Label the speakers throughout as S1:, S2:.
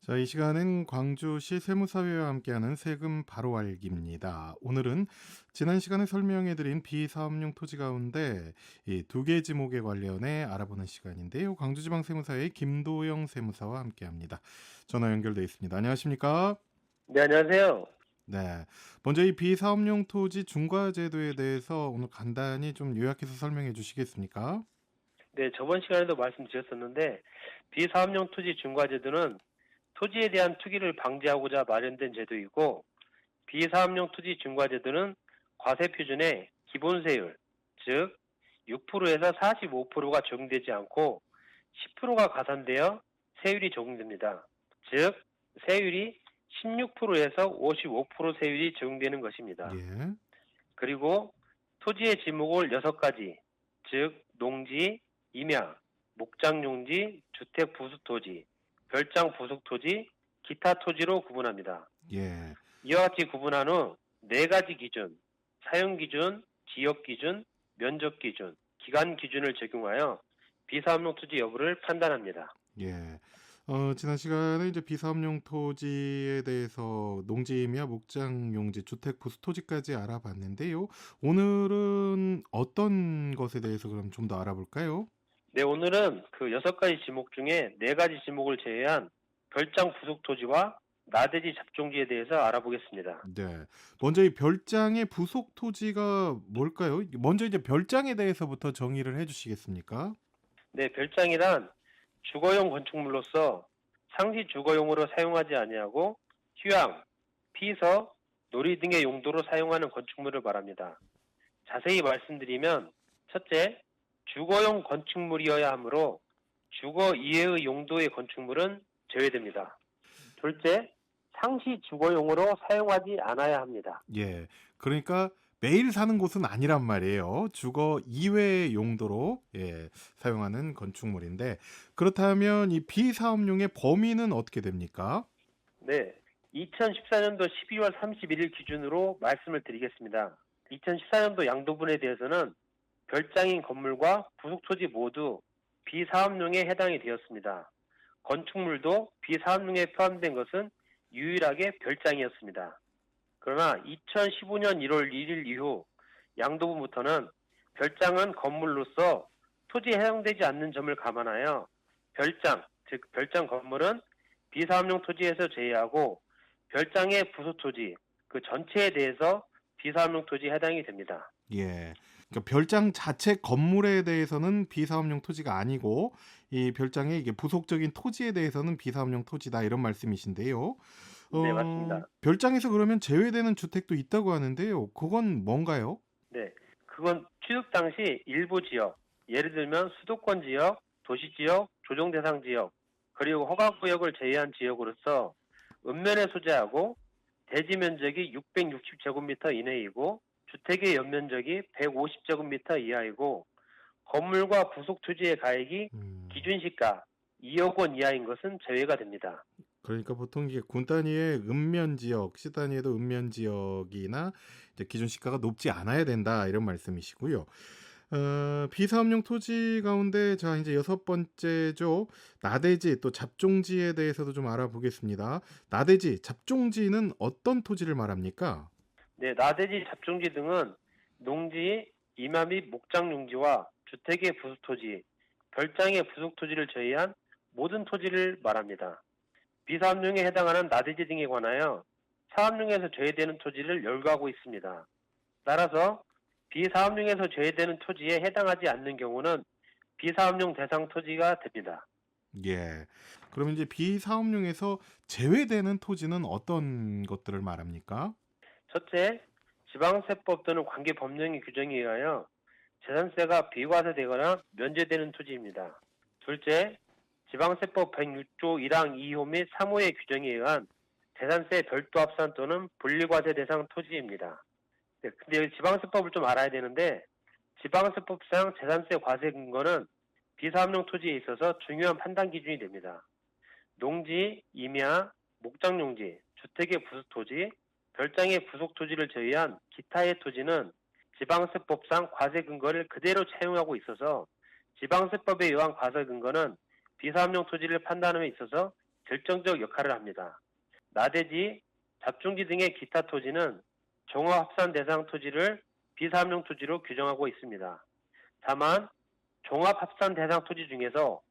S1: 자, 이 시간은 광주시 세무사회와 함께하는 세금 바로 알기입니다. 오늘은 지난 시간에 설명해드린 비사업용 토지 가운데 이 두 개 지목에 관련해 알아보는 시간인데요. 광주지방세무사의 김도영 세무사와 함께합니다. 전화 연결돼 있습니다. 안녕하십니까?
S2: 네, 안녕하세요.
S1: 네. 먼저 이 비사업용 토지 중과 제도에 대해서 오늘 간단히 좀 요약해서 설명해 주시겠습니까?
S2: 네, 저번 시간에도 말씀드렸었는데, 비사업용 토지 중과제도는 토지에 대한 투기를 방지하고자 마련된 제도이고, 비사업용 토지 중과제도는 과세 표준의 기본세율, 즉 6%에서 45%가 적용되지 않고 10%가 가산되어 세율이 적용됩니다. 즉, 세율이 16%에서 55% 세율이 적용되는 것입니다.
S1: 예.
S2: 그리고 토지의 지목을 6가지, 즉 농지, 임야, 목장용지, 주택 부수토지, 별장 부속토지, 기타 토지로 구분합니다.
S1: 예.
S2: 이와 같이 구분한 후 4가지 기준, 사용 기준, 지역 기준, 면적 기준, 기간 기준을 적용하여 비사업용 토지 여부를 판단합니다.
S1: 예. 지난 시간에 이제 비사업용 토지에 대해서 농지임야, 목장용지, 주택 부수 토지까지 알아봤는데요. 오늘은 어떤 것에 대해서 그럼 좀 더 알아볼까요?
S2: 네, 오늘은 그 6가지 지목 중에 4가지 지목을 제외한 별장 부속토지와 나대지 잡종지에 대해서 알아보겠습니다.
S1: 네. 먼저 이 별장의 부속 토지가 뭘까요? 먼저 이제 별장에 대해서부터 정의를 해 주시겠습니까?
S2: 네, 별장이란 주거용 건축물로서 상시 주거용으로 사용하지 아니하고 휴양, 피서, 놀이 등의 용도로 사용하는 건축물을 말합니다. 자세히 말씀드리면 첫째, 주거용 건축물이어야 하므로 주거 이외의 용도의 건축물은 제외됩니다. 둘째, 상시 주거용으로 사용하지 않아야 합니다.
S1: 예. 그러니까 매일 사는 곳은 아니란 말이에요. 주거 이외의 용도로 사용하는 건축물인데 그렇다면 이 비사업용의 범위는 어떻게 됩니까?
S2: 네, 2014년도 12월 31일 기준으로 말씀을 드리겠습니다. 2014년도 양도분에 대해서는 별장인 건물과 부속토지 모두 비사업용에 해당이 되었습니다. 건축물도 비사업용에 포함된 것은 유일하게 별장이었습니다. 그러나 2015년 1월 1일 이후 양도부부터는 별장은 건물로서 토지에 해당되지 않는 점을 감안하여 별장, 즉 별장 건물은 비사업용 토지에서 제외하고 별장의 부속토지, 그 전체에 대해서 비사업용 토지에 해당이 됩니다.
S1: 예. 그러니까 별장 자체 건물에 대해서는 비사업용 토지가 아니고 이 별장의 이게 부속적인 토지에 대해서는 비사업용 토지다 이런 말씀이신데요.
S2: 네, 맞습니다.
S1: 별장에서 그러면 제외되는 주택도 있다고 하는데요. 그건 뭔가요?
S2: 네, 그건 취득 당시 일부 지역, 예를 들면 수도권 지역, 도시 지역, 조정 대상 지역, 그리고 허가 구역을 제외한 지역으로서 읍면에 소재하고 대지 면적이 660제곱미터 이내이고 주택의 연면적이 150제곱미터 이하이고 건물과 부속 토지의 가액이
S1: 음.
S2: 기준 시가 2억 원 이하인 것은 제외가 됩니다.
S1: 그러니까 보통 이게 군 단위의 읍면 지역, 시 단위에도 읍면 지역이나 이제 기준 시가가 높지 않아야 된다 이런 말씀이시고요. 비사업용 토지 가운데 자 이제 여섯 번째죠. 나대지 또 잡종지에 대해서도 좀 알아보겠습니다. 나대지, 잡종지는 어떤 토지를 말합니까?
S2: 네, 나대지 잡종지 등은 농지, 임야 및 목장 용지와 주택의 부속 토지, 별장의 부속 토지를 제외한 모든 토지를 말합니다. 비사업용에 해당하는 나대지 등에 관하여 사업용에서 제외되는 토지를 열거하고 있습니다. 따라서 비사업용에서 제외되는 토지에 해당하지 않는 경우는 비사업용 대상 토지가 됩니다.
S1: 예. 그러면 이제 비사업용에서 제외되는 토지는 어떤 것들을 말합니까?
S2: 첫째, 지방세법 또는 관계 법령의 규정에 의하여 재산세가 비과세되거나 면제되는 토지입니다. 둘째, 지방세법 106조 1항 2호 및 3호의 규정에 의한 재산세 별도 합산 또는 분리과세 대상 토지입니다. 네, 근데 여기 지방세법을 좀 알아야 되는데 지방세법상 재산세 과세 근거는 비사업용 토지에 있어서 중요한 판단 기준이 됩니다. 농지, 임야, 목장용지, 주택의 부수토지, 별장의 부속토지를 제외한 기타의 토지는 지방세법상 과세 근거를 그대로 채용하고 있어서 지방세법에 의한 과세 근거는 비사업용 토지를 판단함에 있어서 결정적 역할을 합니다. 나대지, 잡종지 등의 기타 토지는 종합합산 대상 토지를 비사업용 토지로 규정하고 있습니다. 다만 종합합산 대상 토지 중에서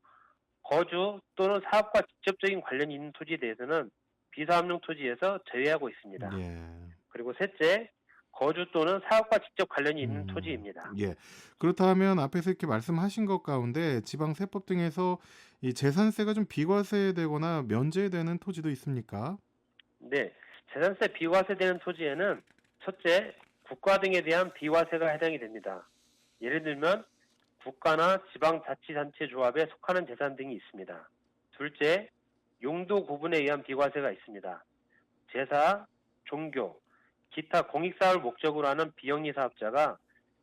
S2: 거주 또는 사업과 직접적인 관련이 있는 토지에 대해서는 비사업용 토지에서 제외하고 있습니다.
S1: 예.
S2: 그리고 셋째, 거주 또는 사업과 직접 관련이 있는
S1: 음.
S2: 토지입니다.
S1: 예. 그렇다면 앞에서 이렇게 말씀하신 것 가운데 지방세법 등에서 이 재산세가 좀 비과세되거나 면제되는 토지도 있습니까?
S2: 네, 재산세 비과세되는 토지에는 첫째, 국가 등에 대한 비과세가 해당이 됩니다. 예를 들면 국가나 지방자치단체 조합에 속하는 재산 등이 있습니다. 둘째, 용도 구분에 의한 비과세가 있습니다. 제사, 종교, 기타 공익사업을 목적으로 하는 비영리 사업자가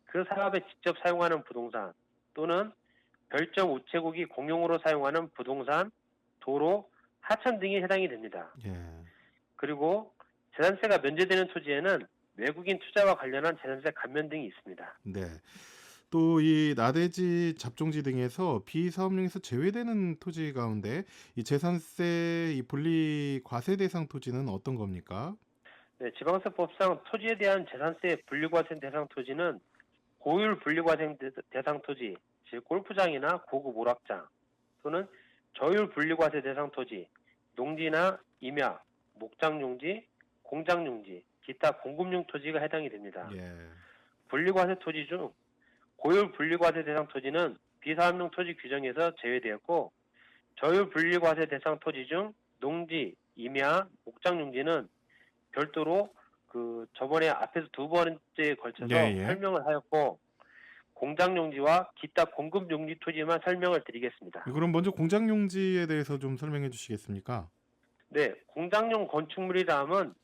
S2: 그 사업에 직접 사용하는 부동산 또는 별정 우체국이 공용으로 사용하는 부동산, 도로, 하천 등이 해당이 됩니다.
S1: 예.
S2: 그리고 재산세가 면제되는 토지에는 외국인 투자와 관련한 재산세 감면 등이 있습니다.
S1: 네. 또 이 나대지, 잡종지 등에서 비사업용에서 제외되는 토지 가운데 이 재산세 이 분리 과세 대상 토지는 어떤 겁니까?
S2: 네, 지방세법상 토지에 대한 재산세 분리과세 대상 토지는 고율 분리과세 대상 토지, 즉 골프장이나 고급 오락장 또는 저율 분리과세 대상 토지, 농지나 임야, 목장용지, 공장용지, 기타 공급용 토지가 해당이 됩니다.
S1: 예.
S2: 분리과세 토지 중 고율 분리과세 대상 토지는 비사업용 토지 규정에서 제외되었고, 저율 분리과세 대상 토지 중 농지, 임야, 목장용지는 별도로 저번에 앞에서 두 번째에 걸쳐서
S1: 예, 예.
S2: 설명을 하였고, 공장용지와 기타 공급용지 토지만 설명을 드리겠습니다.
S1: 그럼 먼저 공장용지에 대해서 좀 설명해 주시겠습니까?
S2: 네, 공장용 건축물이라 함은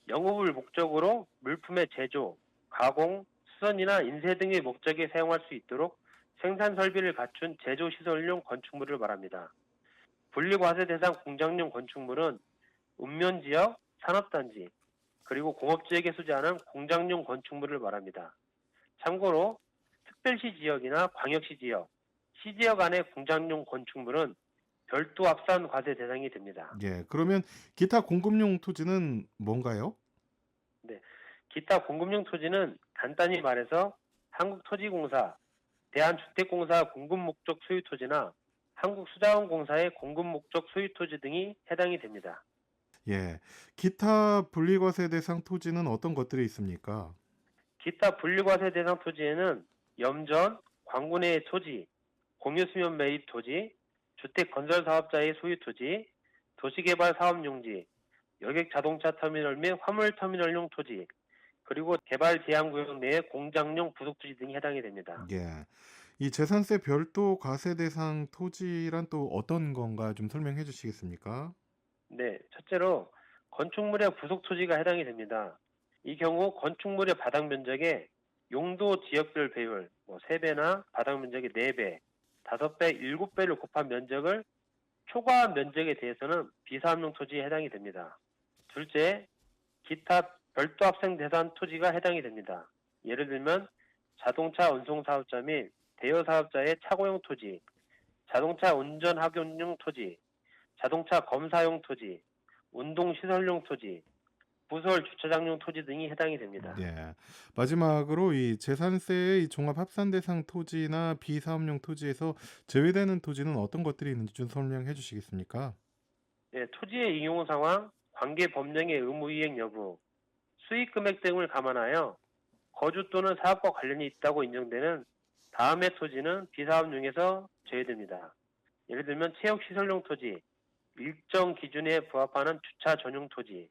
S2: 영업을 목적으로 물품의 제조, 가공, 수선이나 인쇄 등의 목적에 사용할 수 있도록 생산 설비를 갖춘 제조시설용 건축물을 말합니다. 분리과세 대상 공장용 건축물은 읍면지역, 산업단지, 그리고 공업지역에 소재하는 공장용 건축물을 말합니다. 참고로 특별시 지역이나 광역시 지역, 시지역 안의 공장용 건축물은 별도 합산 과세 대상이 됩니다.
S1: 예. 그러면 기타 공급용 토지는 뭔가요?
S2: 기타 공급용 토지는 간단히 말해서 한국토지공사, 대한주택공사 공급목적 소유토지나 한국수자원공사의 공급목적 소유토지 등이 해당이 됩니다.
S1: 예. 기타 분리과세 대상 토지는 어떤 것들이 있습니까?
S2: 기타 분리과세 대상 토지에는 염전, 광구 내의 토지, 공유수면 매입 토지, 주택건설사업자의 소유토지, 도시개발 사업용지, 여객 자동차 터미널 및 화물 터미널용 토지, 그리고 개발 제한구역 내의 공장용 부속토지 등이 해당이 됩니다.
S1: 예. 이 재산세 별도 과세 대상 토지란 또 어떤 건가 좀 설명해 주시겠습니까?
S2: 네, 첫째로 건축물의 부속토지가 해당이 됩니다. 이 경우 건축물의 바닥 면적의 용도 지역별 배율, 3배나 바닥 면적의 4배, 5배, 7배를 곱한 면적을 초과한 면적에 대해서는 비사업용 토지에 해당이 됩니다. 둘째, 기타 별도 합생 대상 토지가 해당이 됩니다. 예를 들면 자동차 운송 사업자 및 대여 사업자의 차고용 토지, 자동차 운전 학용용 토지, 자동차 검사용 토지, 운동시설용 토지, 부설 주차장용 토지 등이 해당이 됩니다.
S1: 예. 마지막으로 이 재산세의 이 종합합산대상 토지나 비사업용 토지에서 제외되는 토지는 어떤 것들이 있는지 좀 설명해 주시겠습니까?
S2: 네, 토지의 이용 상황, 관계 법령의 의무 이행 여부, 수익 금액 등을 감안하여 거주 또는 사업과 관련이 있다고 인정되는 다음의 토지는 비사업용에서 제외됩니다. 예를 들면 체육시설용 토지, 일정 기준에 부합하는 주차 전용 토지,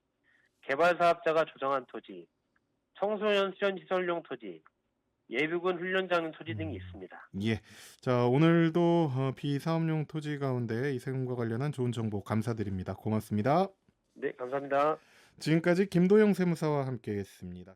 S2: 개발사업자가 조성한 토지, 청소년 수련시설용 토지, 예비군 훈련장 토지 등이 있습니다.
S1: 예. 자, 오늘도 비사업용 토지 가운데 이 세금과 관련한 좋은 정보 감사드립니다. 고맙습니다.
S2: 네, 감사합니다.
S1: 지금까지 김도영 세무사와 함께했습니다.